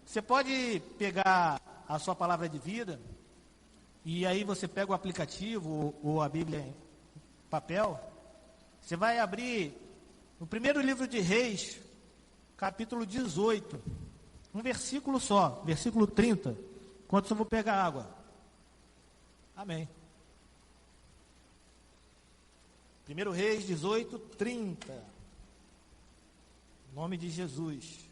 Você pode pegar a sua palavra de vida, e aí você pega o aplicativo ou a Bíblia em papel. Você vai abrir no primeiro livro de Reis, capítulo 18, um versículo só, versículo 30. Enquanto eu vou pegar água. Amém. 1 Reis 18, 30. Em nome de Jesus.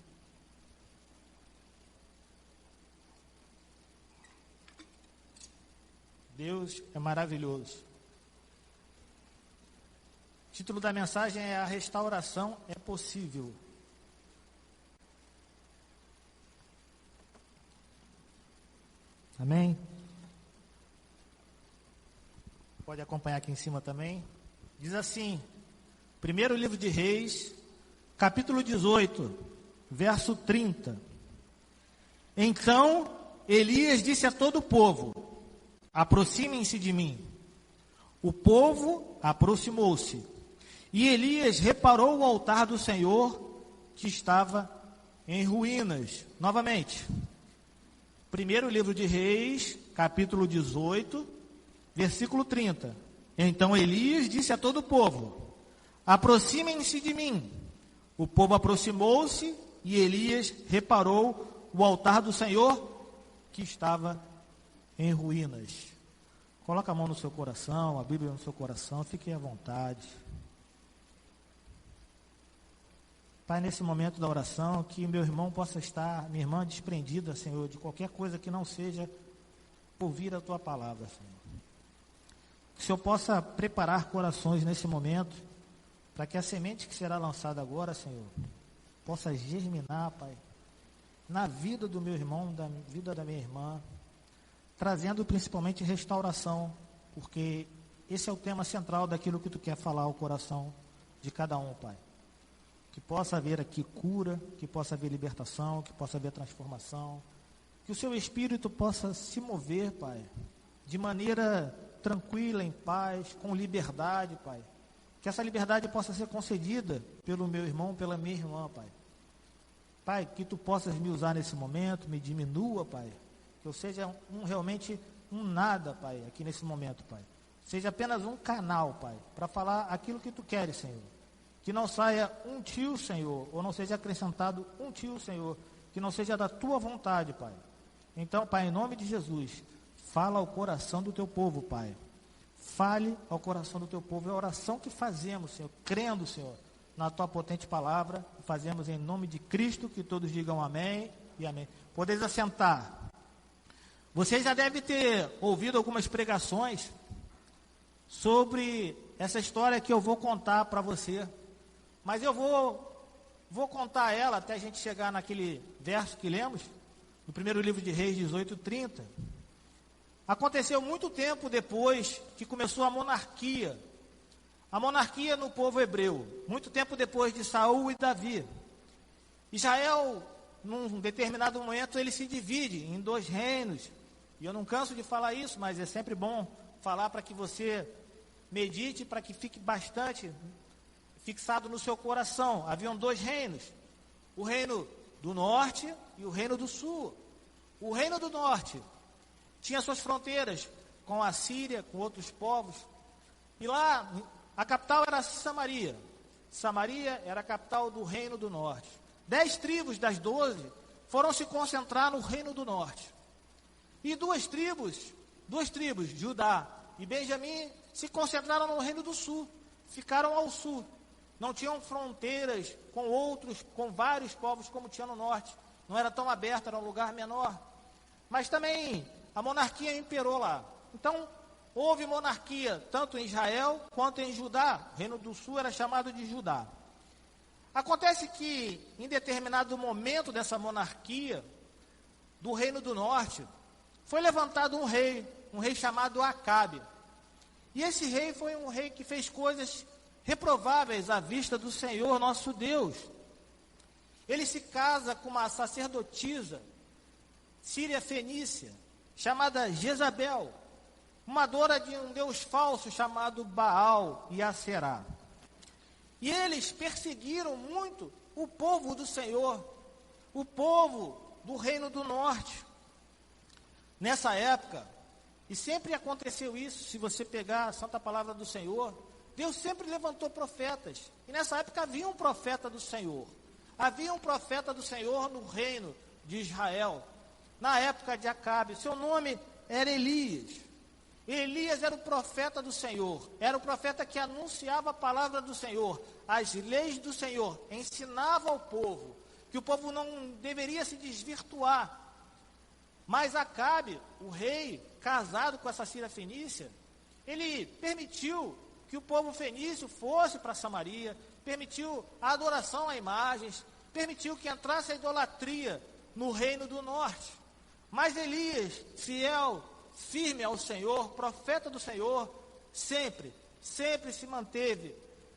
Deus é maravilhoso. O título da mensagem é: A restauração é possível. Amém? Pode acompanhar aqui em cima também. Diz assim, primeiro livro de Reis, capítulo 18, verso 30. Então Elias disse a todo o povo: aproximem-se de mim. O povo aproximou-se. E Elias reparou o altar do Senhor que estava em ruínas. Novamente. Primeiro livro de Reis, capítulo 18, versículo 30. Então Elias disse a todo o povo: aproximem-se de mim. O povo aproximou-se e Elias reparou o altar do Senhor que estava em ruínas. Coloca a mão no seu coração, a Bíblia no seu coração, fique à vontade. Pai, nesse momento da oração, que meu irmão possa estar, minha irmã, desprendida, Senhor, de qualquer coisa que não seja ouvir a Tua palavra, Senhor. Que o Senhor possa preparar corações nesse momento, para que a semente que será lançada agora, Senhor, possa germinar, Pai, na vida do meu irmão, na vida da minha irmã, trazendo principalmente restauração, porque esse é o tema central daquilo que Tu quer falar ao coração de cada um, Pai. Que possa haver aqui cura, que possa haver libertação, que possa haver transformação, que o Seu Espírito possa se mover, Pai, de maneira tranquila, em paz, com liberdade, Pai. Que essa liberdade possa ser concedida pelo meu irmão, pela minha irmã, Pai. Pai, que Tu possas me usar nesse momento, me diminua, Pai. Que eu seja realmente um nada, Pai, aqui nesse momento, Pai. Seja apenas um canal, Pai, para falar aquilo que Tu queres, Senhor. Que não saia um tio, Senhor, ou não seja acrescentado um tio, Senhor, que não seja da Tua vontade, Pai. Então, Pai, em nome de Jesus, fala ao coração do Teu povo, Pai. Fale ao coração do Teu povo. É a oração que fazemos, Senhor, crendo, Senhor, na Tua potente palavra. Fazemos em nome de Cristo, que todos digam amém e amém. Podeis assentar. Você já deve ter ouvido algumas pregações sobre essa história que eu vou contar para você. Mas eu vou contar ela até a gente chegar naquele verso que lemos, no primeiro livro de Reis 18, 30. Aconteceu muito tempo depois que começou a monarquia no povo hebreu, muito tempo depois de Saul e Davi. Israel, num determinado momento, ele se divide em dois reinos, e eu não canso de falar isso, mas é sempre bom falar para que você medite, para que fique bastante fixado no seu coração. Haviam dois reinos, o reino do norte e o reino do sul. O reino do norte tinha suas fronteiras com a Síria, com outros povos, e lá a capital era Samaria. Samaria era a capital do reino do norte. 10 tribos das 12 foram se concentrar no reino do norte. E duas tribos, Judá e Benjamim, se concentraram no reino do sul, ficaram ao sul. Não tinham fronteiras com vários povos como tinha no norte. Não era tão aberto, era um lugar menor. Mas também a monarquia imperou lá. Então, houve monarquia tanto em Israel quanto em Judá. O reino do sul era chamado de Judá. Acontece que, em determinado momento dessa monarquia, do reino do norte, foi levantado um rei chamado Acabe. E esse rei foi um rei que fez coisas reprováveis à vista do Senhor nosso Deus. Ele se casa com uma sacerdotisa síria fenícia, chamada Jezabel, uma adora de um deus falso chamado Baal e Aserá. E eles perseguiram muito o povo do Senhor, o povo do reino do norte. Nessa época, e sempre aconteceu isso, se você pegar a santa palavra do Senhor, Deus sempre levantou profetas. E nessa época havia um profeta do Senhor. Havia um profeta do Senhor no reino de Israel. Na época de Acabe, seu nome era Elias. Elias era o profeta do Senhor. Era o profeta que anunciava a palavra do Senhor, as leis do Senhor, ensinava ao povo que o povo não deveria se desvirtuar. Mas Acabe, o rei, casado com essa Cira fenícia, ele permitiu que o povo fenício fosse para Samaria, permitiu a adoração a imagens, permitiu que entrasse a idolatria no reino do norte. Mas Elias, fiel, firme ao Senhor, profeta do Senhor, sempre se manteve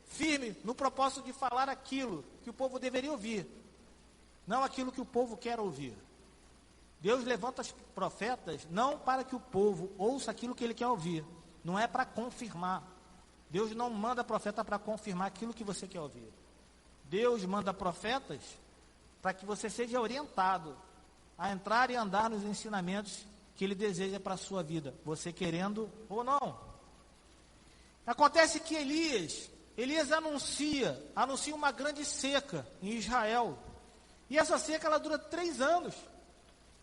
firme no propósito de falar aquilo que o povo deveria ouvir, não aquilo que o povo quer ouvir. Deus levanta os profetas não para que o povo ouça aquilo que ele quer ouvir, não é para confirmar. Deus não manda profeta para confirmar aquilo que você quer ouvir. Deus manda profetas para que você seja orientado a entrar e andar nos ensinamentos que ele deseja para a sua vida, você querendo ou não. Acontece que Elias anuncia uma grande seca em Israel. E essa seca ela dura 3 anos.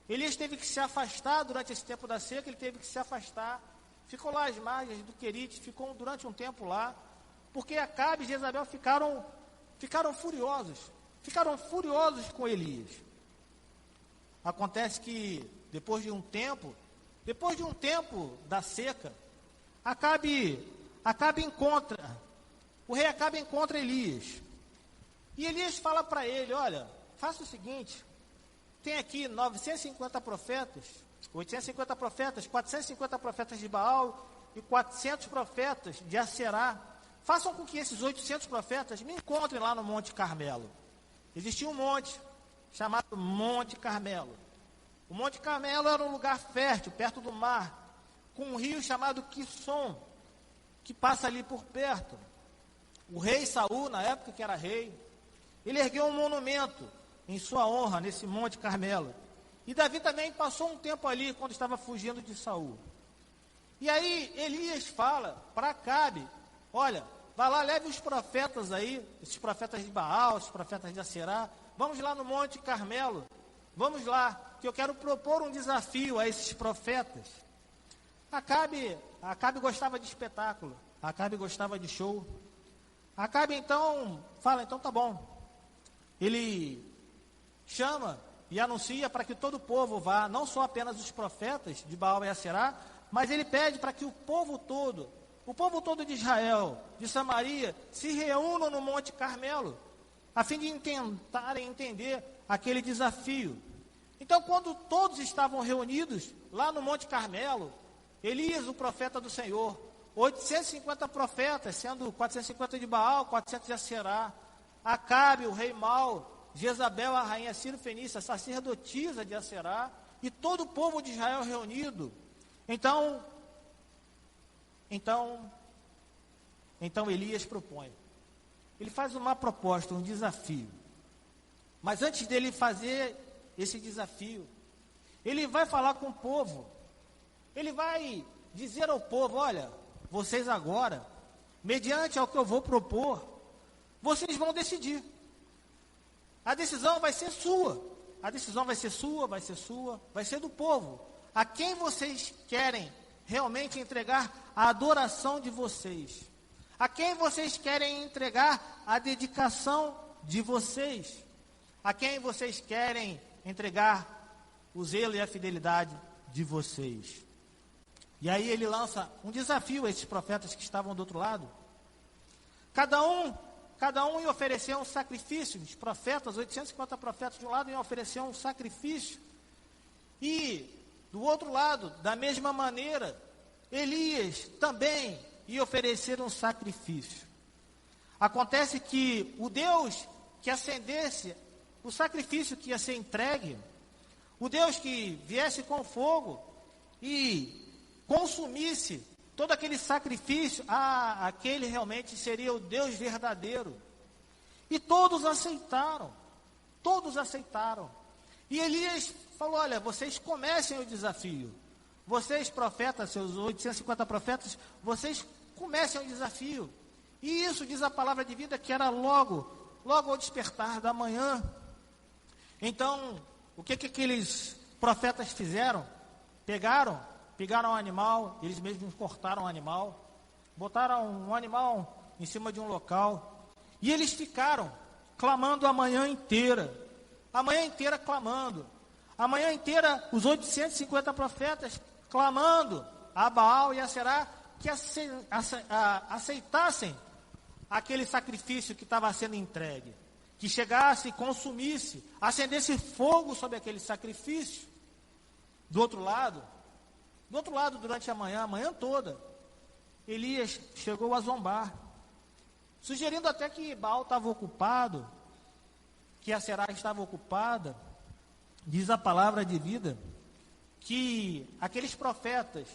Elias teve que se afastar durante esse tempo da seca, ele teve que se afastar. Ficou lá às margens do Querite, ficou durante um tempo lá, porque Acabe e Jezabel ficaram furiosos. Ficaram furiosos com Elias. Acontece que depois de um tempo da seca, o rei Acabe encontra Elias. E Elias fala para ele, olha, faça o seguinte, tem aqui 950 profetas, 850 profetas, 450 profetas de Baal e 400 profetas de Aserá. Façam com que esses 800 profetas me encontrem lá no Monte Carmelo. Existia um monte chamado Monte Carmelo. O Monte Carmelo era um lugar fértil, perto do mar, com um rio chamado Quisson, que passa ali por perto. O rei Saul, na época que era rei, ele ergueu um monumento em sua honra nesse Monte Carmelo. E Davi também passou um tempo ali quando estava fugindo de Saul. E aí Elias fala para Acabe, olha, vai lá, leve os profetas aí, esses profetas de Baal, esses profetas de Aserá, vamos lá no Monte Carmelo, vamos lá, que eu quero propor um desafio a esses profetas. Acabe gostava de espetáculo, Acabe gostava de show. Acabe então fala, então tá bom. Ele chama e anuncia para que todo o povo vá, não só apenas os profetas de Baal e Aserá, mas ele pede para que o povo todo de Israel, de Samaria, se reúnam no Monte Carmelo, a fim de tentarem entender aquele desafio. Então, quando todos estavam reunidos lá no Monte Carmelo, Elias, o profeta do Senhor, 850 profetas, sendo 450 de Baal, 400 de Aserá, Acabe, o rei mau, Jezabel, a rainha Ciro fenícia, sacerdotisa de Aserá, e todo o povo de Israel reunido. Então Elias propõe. Ele faz uma proposta, um desafio. Mas antes dele fazer esse desafio, ele vai falar com o povo. Ele vai dizer ao povo, olha, vocês agora, mediante ao que eu vou propor, vocês vão decidir. A decisão vai ser sua. A decisão vai ser sua, vai ser sua, vai ser do povo. A quem vocês querem realmente entregar a adoração de vocês? A quem vocês querem entregar a dedicação de vocês? A quem vocês querem entregar o zelo e a fidelidade de vocês? E aí ele lança um desafio a esses profetas que estavam do outro lado. Cada um ia oferecer um sacrifício. Os profetas, 850 profetas de um lado iam oferecer um sacrifício. E do outro lado, da mesma maneira, Elias também ia oferecer um sacrifício. Acontece que o Deus que acendesse o sacrifício que ia ser entregue, o Deus que viesse com fogo e consumisse todo aquele sacrifício, aquele realmente seria o Deus verdadeiro. E todos aceitaram. E Elias falou, olha, vocês comecem o desafio. Vocês profetas, seus 850 profetas, vocês comecem o desafio. E isso diz a palavra de vida que era logo ao despertar da manhã. Então, o que aqueles profetas fizeram? Pegaram um animal, eles mesmos cortaram o animal, botaram um animal em cima de um local, e eles ficaram clamando a manhã inteira clamando, a manhã inteira os 850 profetas clamando a Baal e a Aserá que aceitassem aquele sacrifício que estava sendo entregue, que chegasse, consumisse, acendesse fogo sobre aquele sacrifício. Do outro lado, durante a manhã toda, Elias chegou a zombar, sugerindo até que Baal estava ocupado, que a Aserá estava ocupada. Diz a palavra de vida que aqueles profetas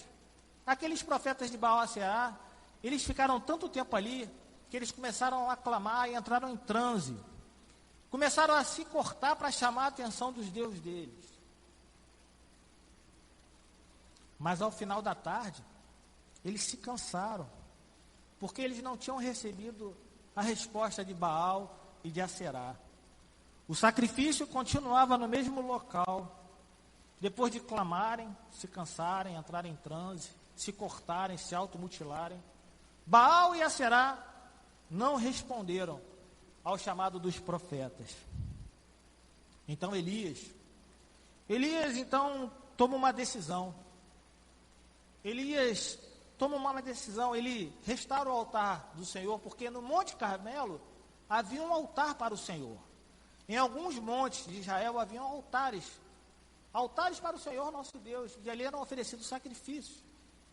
de Baal e Aserá, eles ficaram tanto tempo ali, que eles começaram a clamar e entraram em transe. Começaram a se cortar para chamar a atenção dos deuses deles. Mas ao final da tarde, eles se cansaram, porque eles não tinham recebido a resposta de Baal e de Aserá. O sacrifício continuava no mesmo local. Depois de clamarem, se cansarem, entrarem em transe, se cortarem, se automutilarem, Baal e Aserá não responderam ao chamado dos profetas. Então Elias então toma uma decisão. Elias toma uma decisão, ele restaura o altar do Senhor, porque no Monte Carmelo havia um altar para o Senhor. Em alguns montes de Israel haviam altares para o Senhor nosso Deus, e ali eram oferecidos sacrifícios.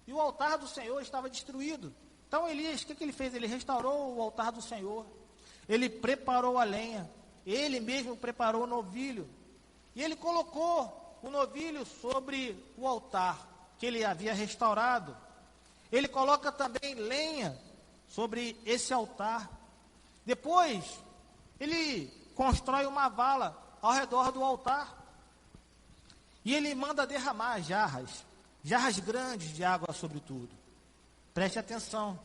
E o altar do Senhor estava destruído. Então Elias, o que ele fez? Ele restaurou o altar do Senhor. Ele preparou a lenha. Ele mesmo preparou o novilho. E ele colocou o novilho sobre o altar que ele havia restaurado. Ele coloca também lenha sobre esse altar. Depois, ele constrói uma vala ao redor do altar. E ele manda derramar jarras grandes de água sobre tudo. Preste atenção,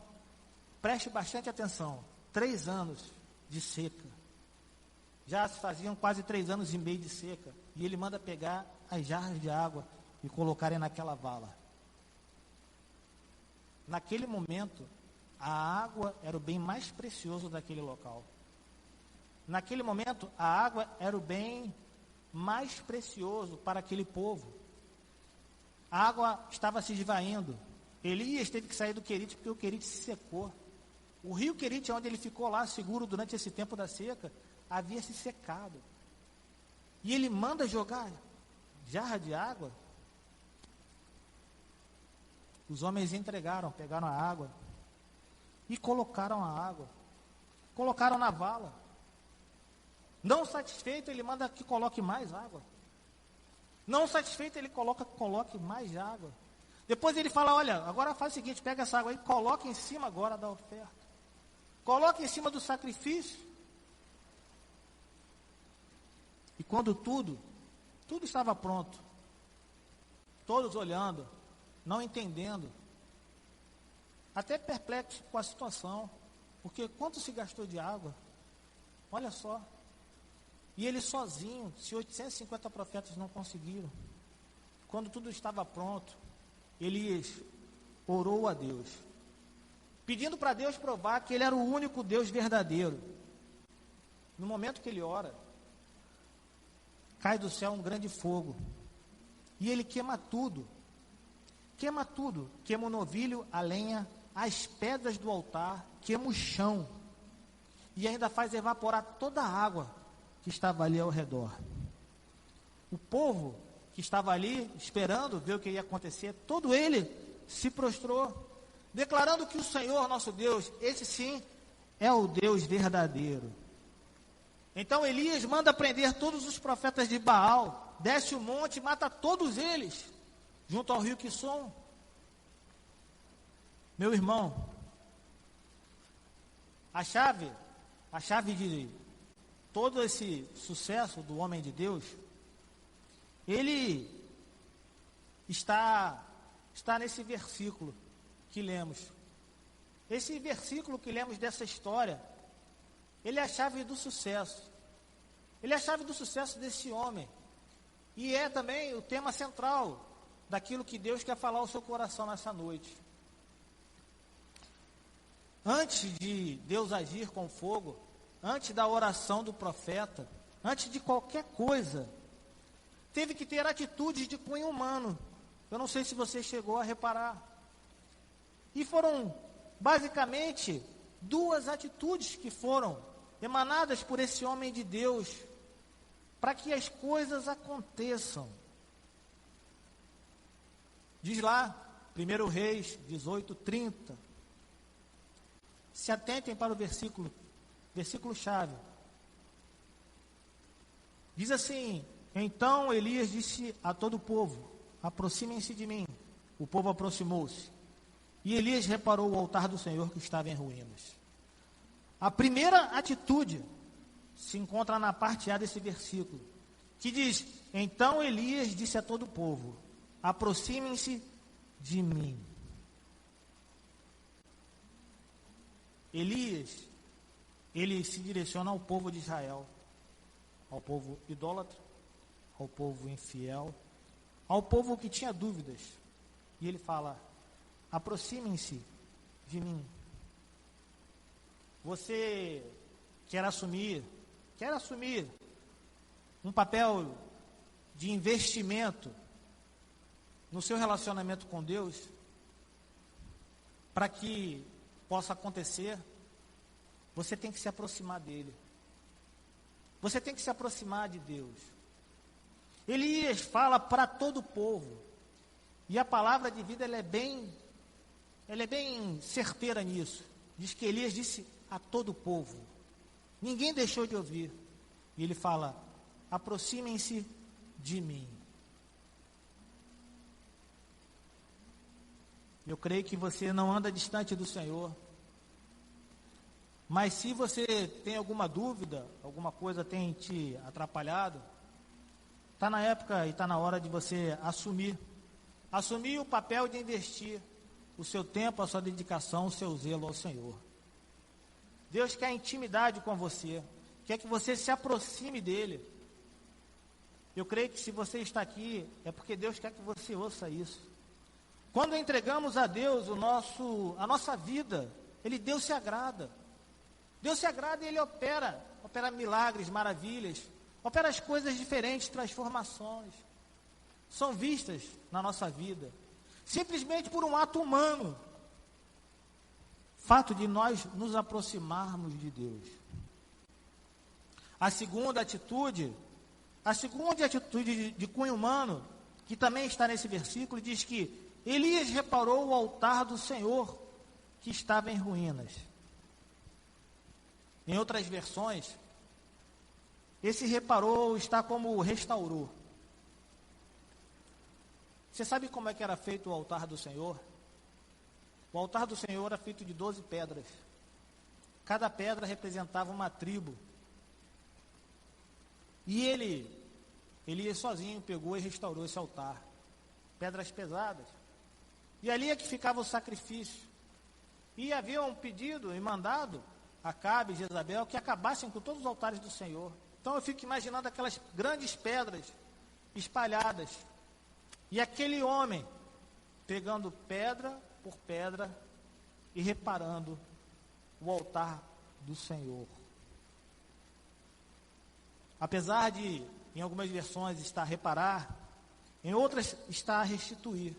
preste bastante atenção. 3 anos de seca. Já se faziam quase 3 anos e meio de seca. E ele manda pegar as jarras de água e colocarem naquela vala. Naquele momento, a água era o bem mais precioso daquele local. Naquele momento, a água era o bem mais precioso para aquele povo. A água estava se esvaindo. Elias teve que sair do Querite porque o Querite se secou. O rio Querite, onde ele ficou lá seguro durante esse tempo da seca, havia se secado. E ele manda jogar jarra de água. Os homens pegaram a água e colocaram a água. Colocaram na vala. Não satisfeito, ele manda que coloque mais água. Não satisfeito, ele coloque mais água. Depois ele fala, olha, agora faz o seguinte, pega essa água aí, coloque em cima agora da oferta. Coloque em cima do sacrifício. E quando tudo estava pronto, todos olhando, não entendendo, até perplexo com a situação, porque quanto se gastou de água? Olha só. E ele sozinho, se 850 profetas não conseguiram, quando tudo estava pronto, Elias orou a Deus, pedindo para Deus provar que ele era o único Deus verdadeiro. No momento que ele ora, cai do céu um grande fogo, e ele queima tudo, queima o novilho, a lenha, as pedras do altar, queima o chão, e ainda faz evaporar toda a água que estava ali ao redor. O povo que estava ali esperando ver o que ia acontecer, todo ele se prostrou, declarando que o Senhor nosso Deus, esse sim, é o Deus verdadeiro. Então Elias manda prender todos os profetas de Baal, desce o monte e mata todos eles, junto ao rio Quisson. Meu irmão, a chave de todo esse sucesso do homem de Deus ele está nesse versículo que lemos. Esse versículo que lemos dessa história, ele é a chave do sucesso. Ele é a chave do sucesso desse homem. E é também o tema central daquilo que Deus quer falar ao seu coração nessa noite. Antes de Deus agir com fogo, antes da oração do profeta, antes de qualquer coisa, teve que ter atitudes de cunho humano. Eu não sei se você chegou a reparar. E foram basicamente duas atitudes que foram emanadas por esse homem de Deus, para que as coisas aconteçam. Diz lá, 1 Reis 18:30. Se atentem para o versículo chave. Diz assim: então Elias disse a todo o povo: aproximem-se de mim. O povo aproximou-se. E Elias reparou o altar do Senhor que estava em ruínas. A primeira atitude se encontra na parte A desse versículo, que diz: então Elias disse a todo o povo: aproximem-se de mim. Elias, ele se direciona ao povo de Israel, ao povo idólatra, ao povo infiel, ao povo que tinha dúvidas. E ele fala: aproximem-se de mim. Você quer assumir um papel de investimento no seu relacionamento com Deus, para que possa acontecer, você tem que se aproximar dele. Você tem que se aproximar de Deus. Elias fala para todo o povo, e a palavra de vida ela é bem certeira nisso. Diz que Elias disse a todo o povo, ninguém deixou de ouvir. E ele fala: aproximem-se de mim. Eu creio que você não anda distante do Senhor, mas se você tem alguma dúvida, alguma coisa tem te atrapalhado, está na época e está na hora de você assumir o papel de investir o seu tempo, a sua dedicação, o seu zelo ao Senhor. Deus quer intimidade com você, quer que você se aproxime dele. Eu creio que se você está aqui, é porque Deus quer que você ouça isso. Quando entregamos a Deus a nossa vida, Deus se agrada. Deus se agrada e Ele opera milagres, maravilhas, opera as coisas diferentes, transformações. São vistas na nossa vida, simplesmente por um ato humano. Fato de nós nos aproximarmos de Deus. A segunda atitude de cunho humano, que também está nesse versículo, diz que Elias reparou o altar do Senhor que estava em ruínas. Em outras versões, esse reparou está como restaurou. Você sabe como é que era feito o altar do Senhor? O altar do Senhor era feito de 12 pedras. Cada pedra representava uma tribo. E Elias sozinho pegou e restaurou esse altar. Pedras pesadas. E ali é que ficava o sacrifício. E havia um pedido e mandado a Acabe e Jezabel que acabassem com todos os altares do Senhor. Então eu fico imaginando aquelas grandes pedras espalhadas. E aquele homem pegando pedra por pedra e reparando o altar do Senhor. Apesar de, em algumas versões, estar reparar, em outras está restituir.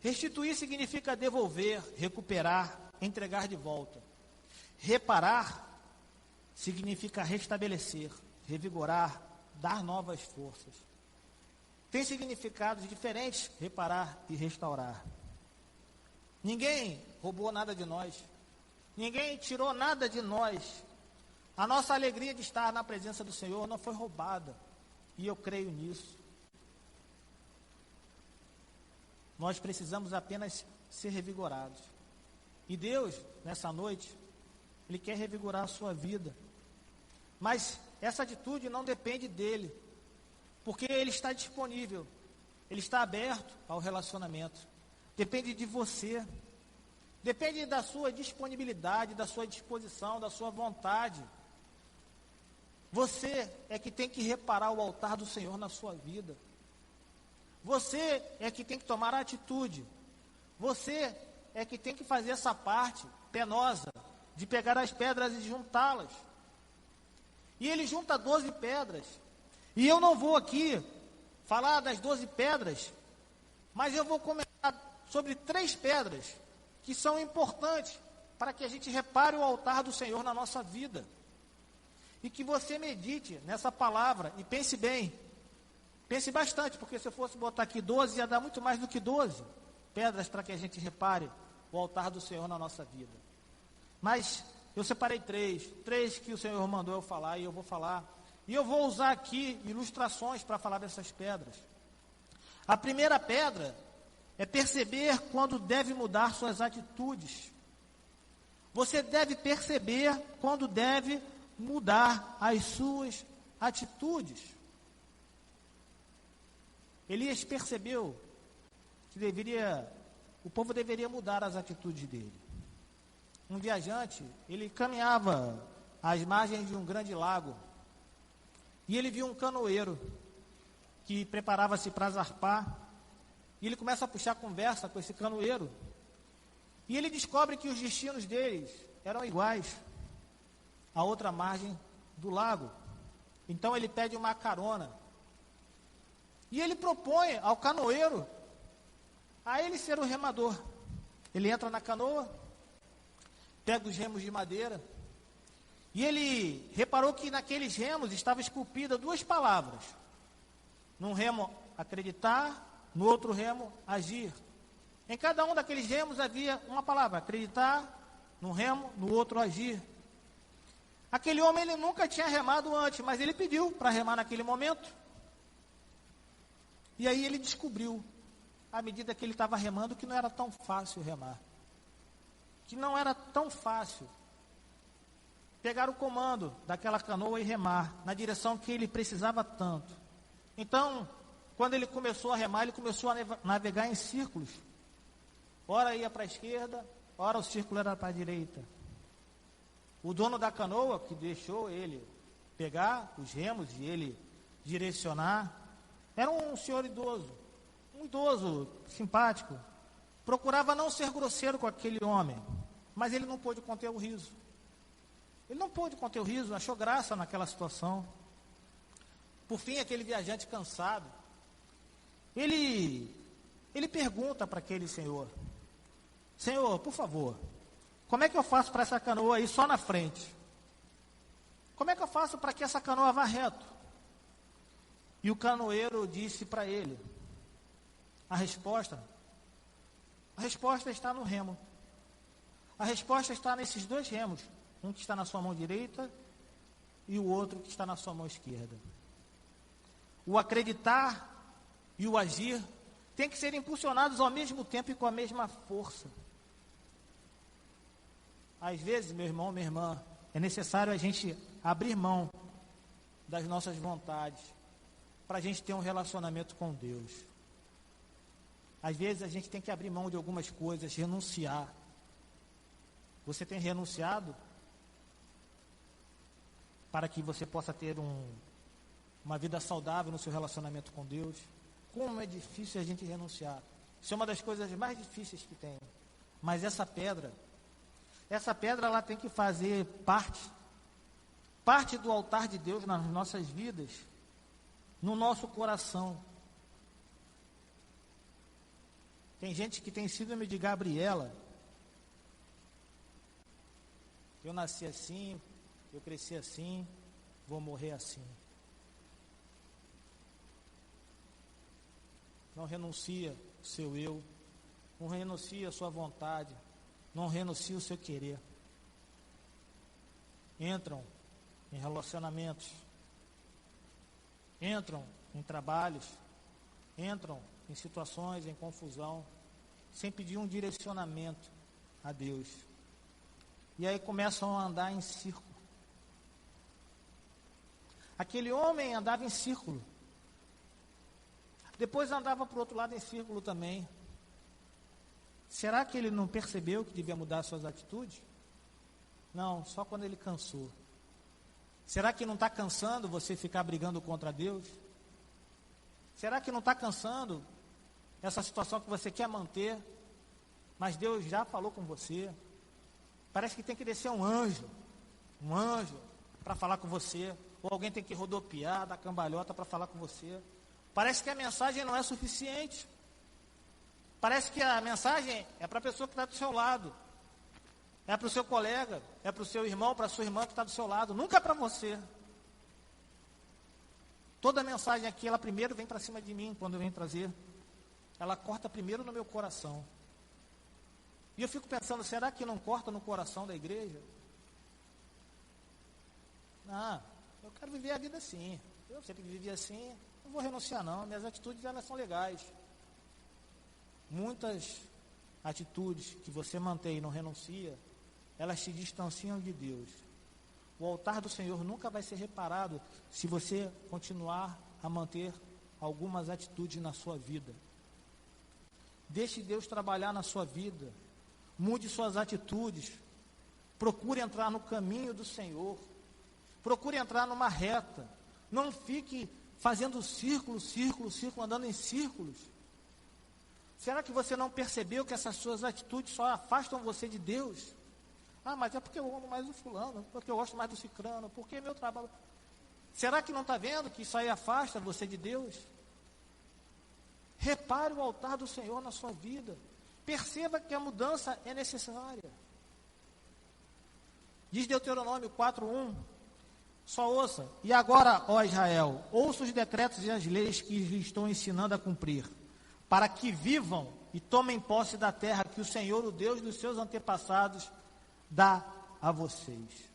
Restituir significa devolver, recuperar, entregar de volta. Reparar significa restabelecer, revigorar, dar novas forças. Tem significados diferentes, reparar e restaurar. Ninguém roubou nada de nós. Ninguém tirou nada de nós. A nossa alegria de estar na presença do Senhor não foi roubada. E eu creio nisso. Nós precisamos apenas ser revigorados. E Deus, nessa noite, Ele quer revigorar a sua vida. Mas essa atitude não depende dele. porque ele está disponível, ele está aberto ao relacionamento. Depende de você, depende da sua disponibilidade, da sua disposição, da sua vontade. Você é que tem que reparar o altar do Senhor na sua vida. Você é que tem que tomar a atitude. Você é que tem que fazer essa parte penosa de pegar as pedras e juntá-las. E ele junta 12 pedras. E eu não vou aqui falar das 12 pedras, mas eu vou comentar sobre 3 pedras que são importantes para que a gente repare o altar do Senhor na nossa vida. E que você medite nessa palavra e pense bem. Pense bastante, porque se eu fosse botar aqui 12, ia dar muito mais do que 12 pedras para que a gente repare o altar do Senhor na nossa vida. Mas eu separei 3 que o Senhor mandou eu falar, e eu vou falar. E eu vou usar aqui ilustrações para falar dessas pedras. A primeira pedra é perceber quando deve mudar suas atitudes. Você deve perceber quando deve mudar as suas atitudes. Elias percebeu que o povo deveria mudar as atitudes dele. Um viajante, ele caminhava às margens de um grande lago, e ele viu um canoeiro que preparava-se para zarpar, e ele começa a puxar conversa com esse canoeiro, e ele descobre que os destinos deles eram iguais à outra margem do lago. Então ele pede uma carona, e ele propõe ao canoeiro a ele ser o remador. Ele entra na canoa, pega os remos de madeira, e ele reparou que naqueles remos estava esculpida 2 palavras. Num remo, acreditar, no outro remo, agir. Em cada um daqueles remos havia uma palavra, acreditar, num remo, no outro, agir. Aquele homem, ele nunca tinha remado antes, mas ele pediu para remar naquele momento. E aí ele descobriu, à medida que ele estava remando, que não era tão fácil remar. Que não era tão fácil pegar o comando daquela canoa e remar na direção que ele precisava tanto. Então, quando ele começou a remar, ele começou a navegar em círculos. Ora ia para a esquerda, ora o círculo era para a direita. O dono da canoa, que deixou ele pegar os remos e ele direcionar, era um senhor idoso, um idoso simpático. Procurava não ser grosseiro com aquele homem, mas ele não pôde conter o riso. Ele não pôde conter o riso, achou graça naquela situação. Por fim, aquele viajante cansado, ele pergunta para aquele senhor: Senhor, por favor, como é que eu faço para essa canoa ir só na frente? Como é que eu faço para que essa canoa vá reto? E o canoeiro disse para ele: a resposta está no remo. A resposta está nesses 2 remos. Um que está na sua mão direita e o outro que está na sua mão esquerda. O acreditar e o agir têm que ser impulsionados ao mesmo tempo e com a mesma força. Às vezes, meu irmão, minha irmã, é necessário a gente abrir mão das nossas vontades para a gente ter um relacionamento com Deus. Às vezes a gente tem que abrir mão de algumas coisas, renunciar. Você tem renunciado para que você possa ter uma vida saudável no seu relacionamento com Deus? Como é difícil a gente renunciar. Isso é uma das coisas mais difíceis que tem. Mas essa pedra ela tem que fazer parte do altar de Deus nas nossas vidas, no nosso coração. Tem gente que tem síndrome de Gabriela. Eu nasci assim, eu cresci assim, vou morrer assim. Não renuncia o seu eu, não renuncia a sua vontade, não renuncia o seu querer. Entram em relacionamentos, entram em trabalhos, entram em situações, em confusão, sem pedir um direcionamento a Deus. E aí começam a andar em círculo. Aquele homem andava em círculo. Depois andava para o outro lado em círculo também. Será que ele não percebeu que devia mudar suas atitudes? Não, só quando ele cansou. Será que não está cansando você ficar brigando contra Deus? Será que não está cansando essa situação que você quer manter, mas Deus já falou com você? Parece que tem que descer um anjo para falar com você, ou alguém tem que rodopiar, dar cambalhota para falar com você. Parece que a mensagem não é suficiente. Parece que a mensagem é para a pessoa que está do seu lado, é para o seu colega, é para o seu irmão, para a sua irmã que está do seu lado, nunca é para você. Toda mensagem aqui, ela primeiro vem para cima de mim, quando eu venho trazer. Ela corta primeiro no meu coração. E eu fico pensando, será que não corta no coração da igreja? Ah, eu quero viver a vida assim. Eu sempre vivi assim, não vou renunciar não, minhas atitudes elas são legais. Muitas atitudes que você mantém e não renuncia, elas te distanciam de Deus. O altar do Senhor nunca vai ser reparado se você continuar a manter algumas atitudes na sua vida. Deixe Deus trabalhar na sua vida. Mude suas atitudes. Procure entrar no caminho do Senhor. Procure entrar numa reta. Não fique fazendo círculo, andando em círculos. Será que você não percebeu que essas suas atitudes só afastam você de Deus? Ah, mas é porque eu amo mais do fulano, porque eu gosto mais do cicrano, porque meu trabalho... Será que não está vendo que isso aí afasta você de Deus? Repare o altar do Senhor na sua vida. Perceba que a mudança é necessária. Diz Deuteronômio 4:1, só ouça. E agora, ó Israel, ouça os decretos e as leis que lhes estou ensinando a cumprir, para que vivam e tomem posse da terra que o Senhor, o Deus dos seus antepassados, dá a vocês.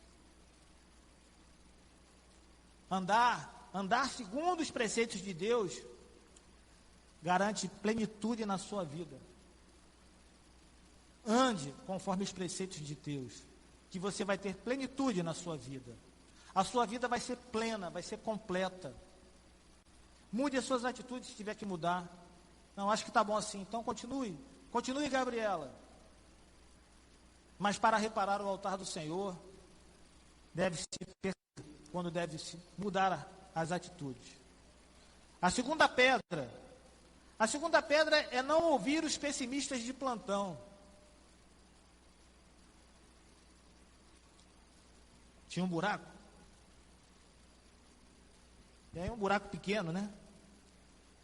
Andar segundo os preceitos de Deus garante plenitude na sua vida. Ande conforme os preceitos de Deus, que você vai ter plenitude na sua vida. A sua vida vai ser plena, vai ser completa. Mude as suas atitudes se tiver que mudar. Não, acho que está bom assim, então continue, Gabriela. Mas para reparar o altar do Senhor, deve-se perceber quando deve-se mudar as atitudes. A segunda pedra é não ouvir os pessimistas de plantão. Tinha um buraco. E aí um buraco pequeno, né?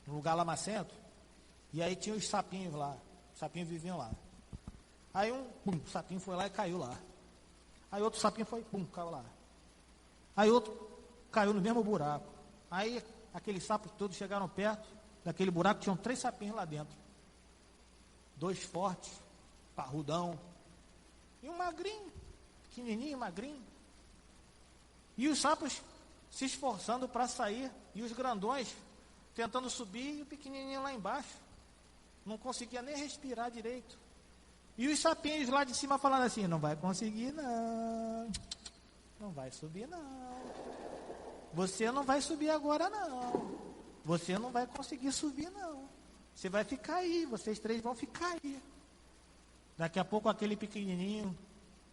Um lugar lamacento. E aí tinha os sapinhos lá. Os sapinhos viviam lá. Aí um sapinho foi lá e caiu lá. Aí outro sapinho foi, caiu lá. Aí outro caiu no mesmo buraco. Aí aqueles sapos todos chegaram perto daquele buraco, tinham 3 sapinhos lá dentro. 2 fortes, parrudão. E um magrinho, pequenininho, magrinho. E os sapos se esforçando para sair. E os grandões tentando subir e o pequenininho lá embaixo. Não conseguia nem respirar direito. E os sapinhos lá de cima falando assim, não vai conseguir não. Não vai subir não. Você não vai subir agora não. Você não vai conseguir subir não. Você vai ficar aí, vocês 3 vão ficar aí. Daqui a pouco aquele pequenininho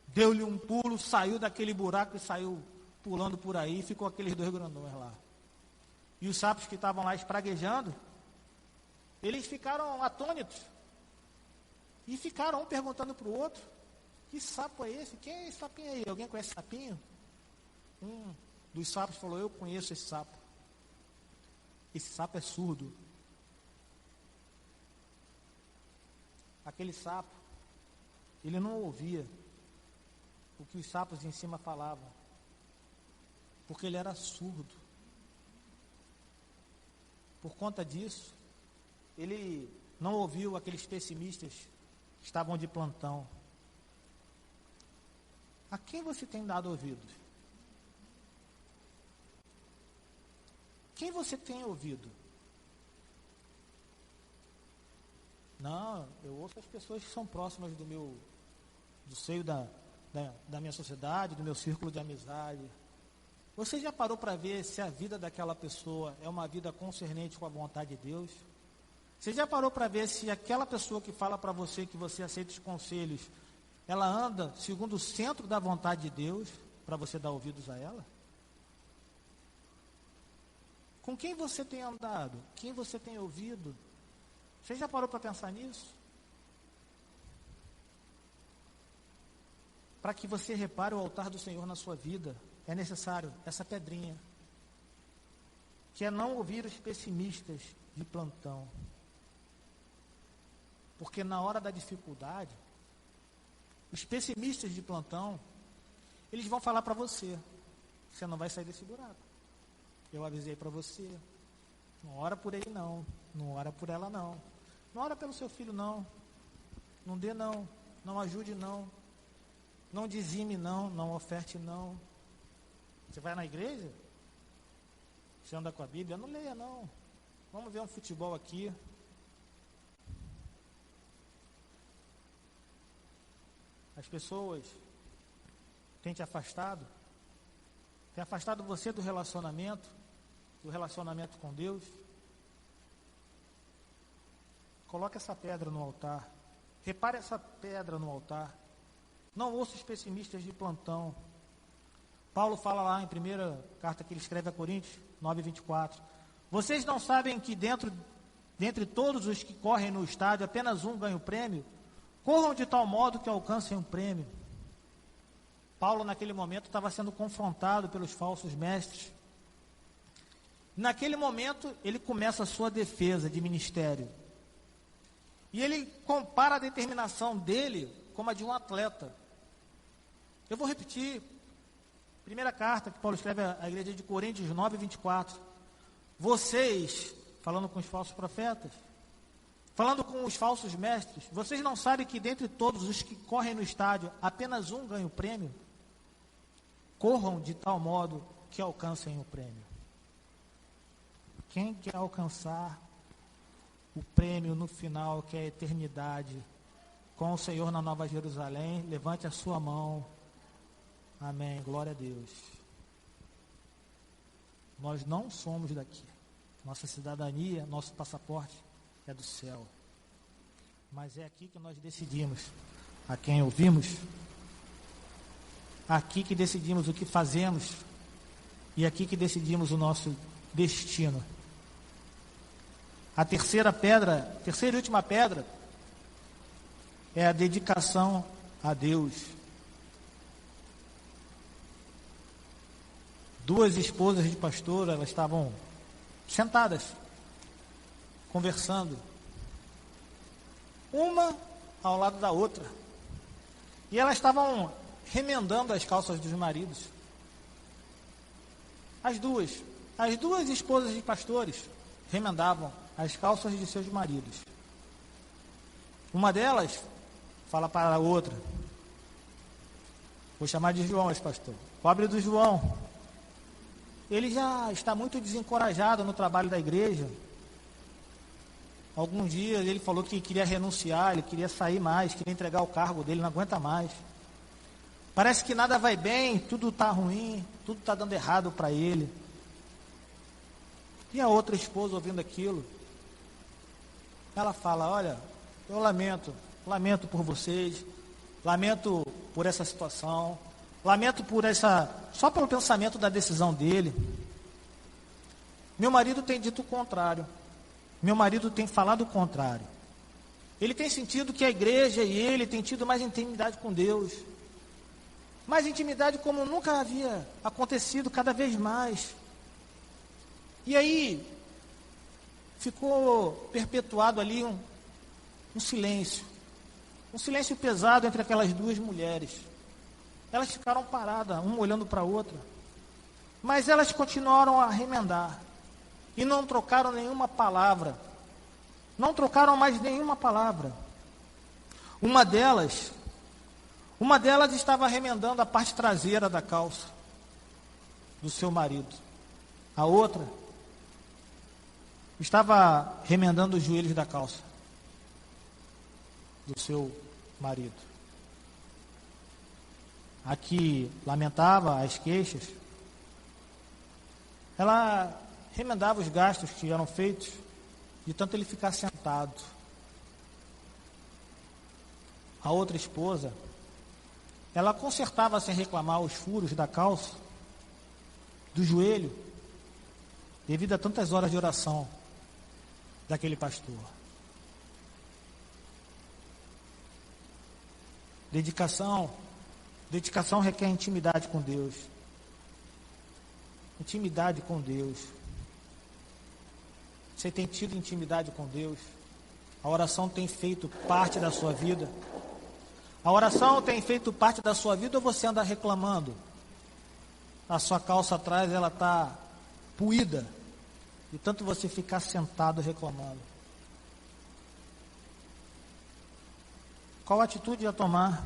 deu-lhe um pulo, saiu daquele buraco e saiu pulando por aí, ficou aqueles 2 grandões lá. E os sapos que estavam lá espraguejando, eles ficaram atônitos. E ficaram um perguntando para o outro, que sapo é esse? Quem é esse sapinho aí? Alguém conhece sapinho? Um dos sapos falou, eu conheço esse sapo. Esse sapo é surdo. Aquele sapo, ele não ouvia o que os sapos em cima falavam, porque ele era surdo. Por conta disso, ele não ouviu aqueles pessimistas que estavam de plantão. A quem você tem dado ouvidos? Quem você tem ouvido? Não, eu ouço as pessoas que são próximas do seio da minha sociedade, do meu círculo de amizade. Você já parou para ver se a vida daquela pessoa é uma vida concernente com a vontade de Deus? Você já parou para ver se aquela pessoa que fala para você que você aceita os conselhos, ela anda segundo o centro da vontade de Deus, para você dar ouvidos a ela? Com quem você tem andado? Quem você tem ouvido? Você já parou para pensar nisso? Para que você repare o altar do Senhor na sua vida, é necessário essa pedrinha, que é não ouvir os pessimistas de plantão. Porque na hora da dificuldade, os pessimistas de plantão, eles vão falar para você, você não vai sair desse buraco. Eu avisei para você, não ora por ele não, não ora por ela não, não ora pelo seu filho não, não dê não, não ajude não, não dizime não, não oferte não. Você vai na igreja? Você anda com a Bíblia? Não leia não, vamos ver um futebol aqui. As pessoas têm te afastado, tem afastado você do relacionamento com Deus. Coloque essa pedra no altar, repare essa pedra no altar, não ouça os pessimistas de plantão. Paulo fala lá em primeira carta que ele escreve a Coríntios, 9:24, vocês não sabem que dentre todos os que correm no estádio, apenas um ganha o prêmio? Corram de tal modo que alcancem um prêmio. Paulo, naquele momento, estava sendo confrontado pelos falsos mestres. Naquele momento, ele começa a sua defesa de ministério. E ele compara a determinação dele como a de um atleta. Eu vou repetir. Primeira carta que Paulo escreve à igreja de Coríntios, 9:24. Vocês, falando com os falsos profetas, falando com os falsos mestres, vocês não sabem que dentre todos os que correm no estádio, apenas um ganha o prêmio? Corram de tal modo que alcancem o prêmio. Quem quer alcançar o prêmio no final, que é a eternidade, com o Senhor na Nova Jerusalém, levante a sua mão. Amém, glória a Deus. Nós não somos daqui. Nossa cidadania, nosso passaporte é do céu. Mas é aqui que nós decidimos a quem ouvimos, aqui que decidimos o que fazemos e aqui que decidimos o nosso destino. A terceira e última pedra é a dedicação a Deus. Duas esposas de pastor, elas estavam sentadas, conversando, uma ao lado da outra, e elas estavam remendando as calças dos maridos. As duas esposas de pastores remendavam as calças de seus maridos. Uma delas fala para a outra, vou chamar de João esse pastor, pobre do João, ele já está muito desencorajado no trabalho da igreja. Algum dia ele falou que queria renunciar, ele queria sair mais, queria entregar o cargo dele, não aguenta mais. Parece que nada vai bem, tudo está ruim, tudo está dando errado para ele. E a outra esposa, ouvindo aquilo, ela fala, olha, eu lamento por vocês, lamento por essa situação, lamento só pelo pensamento da decisão dele. Meu marido tem dito o contrário. Meu marido tem falado o contrário. Ele tem sentido que a igreja e ele tem tido mais intimidade com Deus. Mais intimidade como nunca havia acontecido, cada vez mais. E aí, ficou perpetuado ali um silêncio. Um silêncio pesado entre aquelas duas mulheres. Elas ficaram paradas, uma olhando para a outra. Mas elas continuaram a remendar. E não trocaram nenhuma palavra. Não trocaram mais nenhuma palavra. Uma delas estava remendando a parte traseira da calça do seu marido. A outra estava remendando os joelhos da calça do seu marido. A que lamentava as queixas, ela remendava os gastos que eram feitos de tanto ele ficar sentado. A outra esposa, ela consertava sem reclamar os furos da calça, do joelho, devido a tantas horas de oração daquele pastor. Dedicação requer intimidade com Deus. Intimidade com Deus. Você tem tido intimidade com Deus? A oração tem feito parte da sua vida? A oração tem feito parte da sua vida ou você anda reclamando? A sua calça atrás, ela está puída, de tanto você ficar sentado reclamando. Qual atitude a tomar?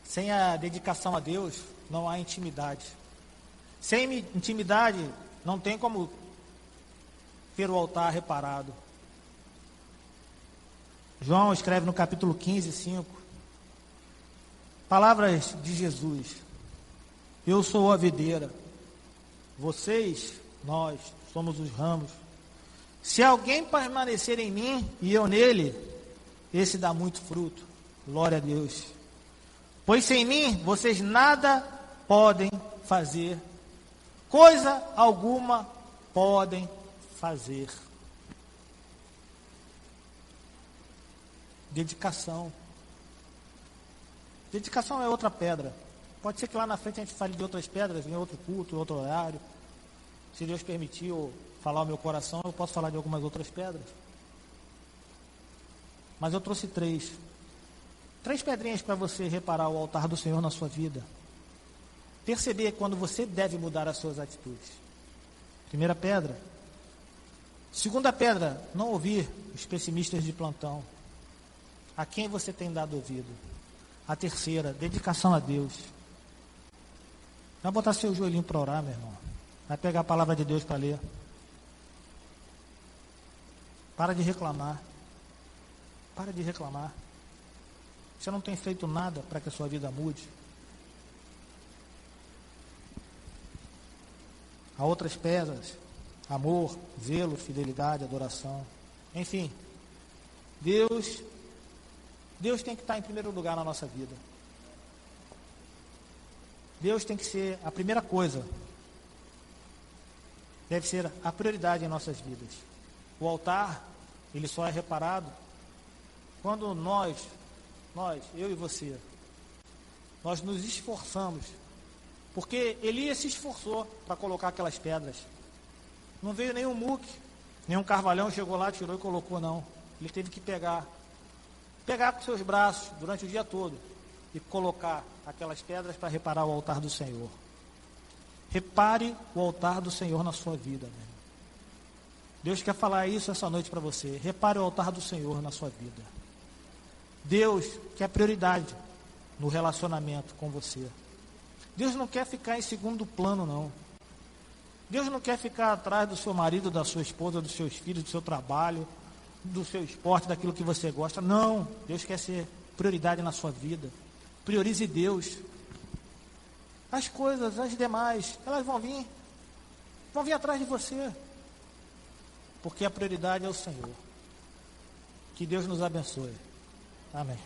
Sem a dedicação a Deus, não há intimidade. Sem intimidade, não tem como ter o altar reparado. João escreve no capítulo 15, 5, palavras de Jesus: eu sou a videira, vocês, nós, somos os ramos. Se alguém permanecer em mim e eu nele, esse dá muito fruto. Glória a Deus. Pois sem mim vocês nada podem fazer, coisa alguma podem fazer. Dedicação. Dedicação é outra pedra. Pode ser que lá na frente a gente fale de outras pedras, em outro culto, em outro horário. Se Deus permitir ou falar o meu coração, eu posso falar de algumas outras pedras. Mas eu trouxe três pedrinhas para você reparar o altar do Senhor na sua vida. Perceber quando você deve mudar as suas atitudes. Primeira pedra. Segunda pedra, não ouvir os pessimistas de plantão. A quem você tem dado ouvido? A terceira, dedicação a Deus. Vai botar seu joelhinho para orar, meu irmão. Vai pegar a palavra de Deus para ler. Para de reclamar. Para de reclamar. Você não tem feito nada para que a sua vida mude. Há outras pedras: amor, zelo, fidelidade, adoração. Enfim, Deus tem que estar em primeiro lugar na nossa vida. Deus tem que ser a primeira coisa. Deve ser a prioridade em nossas vidas. O altar, ele só é reparado quando nós, eu e você, nós nos esforçamos. Porque Elias se esforçou para colocar aquelas pedras. Não veio nenhum muque, nenhum carvalhão chegou lá, tirou e colocou, não. Ele teve que pegar com seus braços durante o dia todo e colocar aquelas pedras para reparar o altar do Senhor. Repare o altar do Senhor na sua vida, meu irmão. Deus quer falar isso essa noite para você. Repare o altar do Senhor na sua vida. Deus quer prioridade no relacionamento com você. Deus não quer ficar em segundo plano, não. Deus não quer ficar atrás do seu marido, da sua esposa, dos seus filhos, do seu trabalho, do seu esporte, daquilo que você gosta. Não, Deus quer ser prioridade na sua vida. Priorize Deus. As coisas, as demais, elas vão vir atrás de você, porque a prioridade é o Senhor. Que Deus nos abençoe. Amém.